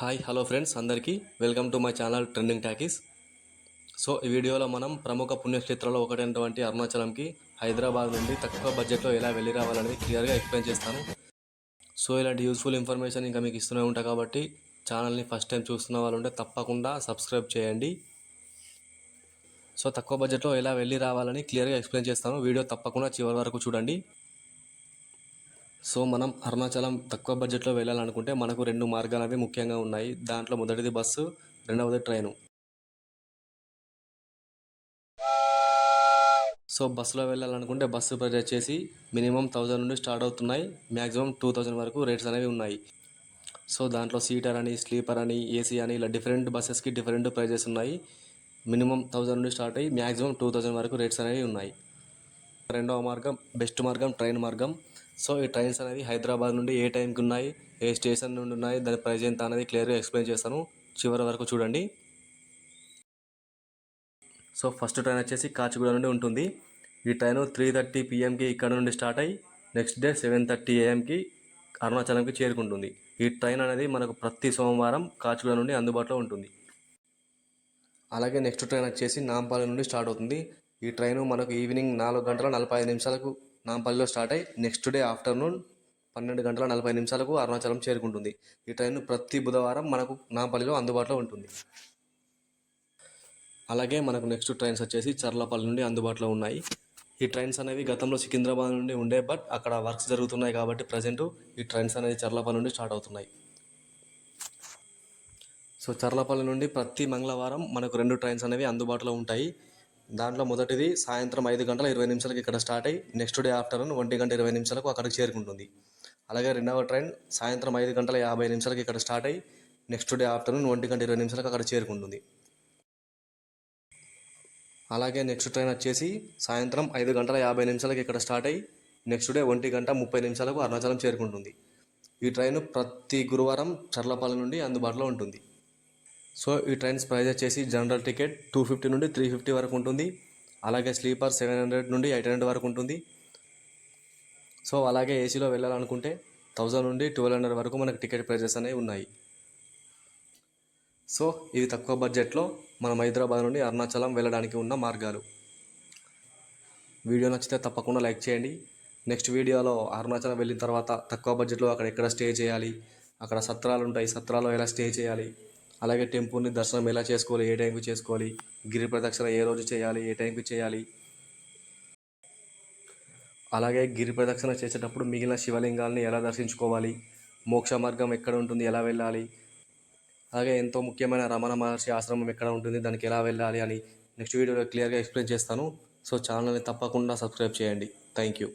Hi hello friends అందరికీ welcome to my channel trending talkies. So ఈ వీడియోలో మనం ప్రముఖ పుణ్యక్షేత్రాల్లో ఒకటైనటువంటి అరుణాచలంకి హైదరాబాద్ నుండి తక్కువ బడ్జెట్లో ఎలా వెళ్ళి రావాలనేది క్లియర్గా ఎక్స్ప్లెయిన్ చేస్తాను. సో ఇలాంటి యూస్ఫుల్ ఇన్ఫర్మేషన్ ఇంకా మీకు ఇస్తూనే ఉంటాయి కాబట్టి ఛానల్ని ఫస్ట్ టైం చూస్తున్న వాళ్ళు ఉంటే తప్పకుండా సబ్స్క్రైబ్ చేయండి. సో తక్కువ బడ్జెట్లో ఎలా వెళ్ళి రావాలని క్లియర్గా ఎక్స్ప్లెయిన్ చేస్తాను. వీడియో తప్పకుండా చివరి వరకు చూడండి. సో మనం అరుణాచలం తక్కువ బడ్జెట్లో వెళ్ళాలనుకుంటే మనకు రెండు మార్గాలు అనేవి ముఖ్యంగా ఉన్నాయి. దాంట్లో మొదటిది బస్సు, రెండవది ట్రైను. సో బస్సులో వెళ్ళాలనుకుంటే బస్సు ప్రైస్ వచ్చేసి మినిమం 1000 నుండి స్టార్ట్ అవుతున్నాయి. మ్యాక్సిమం 2000 వరకు రేట్స్ అనేవి ఉన్నాయి. సో దాంట్లో సీటర్ అని, స్లీపర్ అని, ఏసీ అని ఇలా డిఫరెంట్ బస్సెస్కి డిఫరెంట్ ప్రైజెస్ ఉన్నాయి. మినిమం 1000 నుండి స్టార్ట్ అయ్యి మ్యాక్సిమం 2000 వరకు రేట్స్ అనేవి ఉన్నాయి. రెండవ మార్గం బెస్ట్ మార్గం ట్రైన్ మార్గం. సో ఈ ట్రైన్స్ అనేవి హైదరాబాద్ నుండి ఏ టైంకి ఉన్నాయి, ఏ స్టేషన్ నుండి ఉన్నాయి, దాని ప్రైస్ ఎంత అనేది క్లియర్గా ఎక్స్ప్లెయిన్ చేస్తాను. చివరి వరకు చూడండి. సో ఫస్ట్ ట్రైన్ వచ్చేసి కాచిగూడ నుండి ఉంటుంది. ఈ ట్రైన్ 3:30 PM ఇక్కడ నుండి స్టార్ట్ అయ్యి నెక్స్ట్ డే 7:30 AM అరుణాచలంకి చేరుకుంటుంది. ఈ ట్రైన్ అనేది మనకు ప్రతి సోమవారం కాచిగూడ నుండి అందుబాటులో ఉంటుంది. అలాగే నెక్స్ట్ ట్రైన్ వచ్చేసి నాంపల్లి నుండి స్టార్ట్ అవుతుంది. ఈ ట్రైన్ మనకు ఈవినింగ్ 4:45 నాంపల్లిలో స్టార్ట్ అయ్యి నెక్స్ట్ డే ఆఫ్టర్నూన్ 12:40 అరుణాచలం చేరుకుంటుంది. ఈ ట్రైన్ ప్రతి బుధవారం మనకు నాంపల్లిలో అందుబాటులో ఉంటుంది. అలాగే మనకు నెక్స్ట్ ట్రైన్స్ వచ్చేసి చర్లపల్లి నుండి అందుబాటులో ఉన్నాయి. ఈ ట్రైన్స్ అనేవి గతంలో సికింద్రాబాద్ నుండి ఉండే, బట్ అక్కడ వర్క్స్ జరుగుతున్నాయి కాబట్టి ప్రజెంట్ ఈ ట్రైన్స్ అనేది చర్లపల్లి నుండి స్టార్ట్ అవుతున్నాయి. సో చర్లపల్లి నుండి ప్రతి మంగళవారం మనకు రెండు ట్రైన్స్ అనేవి అందుబాటులో ఉంటాయి. దాంట్లో మొదటిది సాయంత్రం 5:20 ఇక్కడ స్టార్ట్ అయ్యి నెక్స్ట్ డే ఆఫ్టర్నూన్ 1:20 అక్కడికి చేరుకుంటుంది. అలాగే రెండవ ట్రైన్ సాయంత్రం 5:50 ఇక్కడ స్టార్ట్ అయ్యి నెక్స్ట్ డే ఆఫ్టర్నూన్ 1:20 అక్కడ చేరుకుంటుంది. అలాగే నెక్స్ట్ ట్రైన్ వచ్చేసి సాయంత్రం 5:50 ఇక్కడ స్టార్ట్ అయ్యి నెక్స్ట్ డే 1:30 అరుణాచలం చేరుకుంటుంది. ఈ ట్రైన్ ప్రతి గురువారం చర్లపల్లి నుండి అందుబాటులో ఉంటుంది. సో ఈ ట్రైన్స్ ప్రైస్ వచ్చేసి జనరల్ టికెట్ 250 నుండి 350 వరకు ఉంటుంది. అలాగే స్లీపర్ 700 నుండి 800 వరకు ఉంటుంది. సో అలాగే ఏసీలో వెళ్ళాలనుకుంటే 1000 నుండి 1200 వరకు మనకు టికెట్ ప్రైజెస్ అనేవి ఉన్నాయి. సో ఇవి తక్కువ బడ్జెట్లో మనం హైదరాబాద్ నుండి అరుణాచలం వెళ్ళడానికి ఉన్న మార్గాలు. వీడియో నచ్చితే తప్పకుండా లైక్ చేయండి. నెక్స్ట్ వీడియోలో అరుణాచలం వెళ్ళిన తర్వాత తక్కువ బడ్జెట్లో అక్కడ ఎక్కడ స్టే చేయాలి, అక్కడ సత్రాలు ఉంటాయి, సత్రాల్లో ఎలా స్టే చేయాలి, అలాగే టెంపుల్ని దర్శనం ఎలా చేసుకోవాలి, ఏ టైంకి చేసుకోవాలి, గిరి ప్రదక్షిణ ఏ రోజు చేయాలి, ఏ టైంకి చేయాలి, అలాగే గిరి ప్రదక్షిణ చేసేటప్పుడు మిగిలిన శివలింగాల్ని ఎలా దర్శించుకోవాలి, మోక్ష మార్గం ఎక్కడ ఉంటుంది, ఎలా వెళ్ళాలి, అలాగే ఎంతో ముఖ్యమైన రమణ మహర్షి ఆశ్రమం ఎక్కడ ఉంటుంది, దానికి ఎలా వెళ్ళాలి అని నెక్స్ట్ వీడియోలో క్లియర్గా ఎక్స్ప్లెయిన్ చేస్తాను. సో ఛానల్ని తప్పకుండా సబ్స్క్రైబ్ చేయండి. Thank you.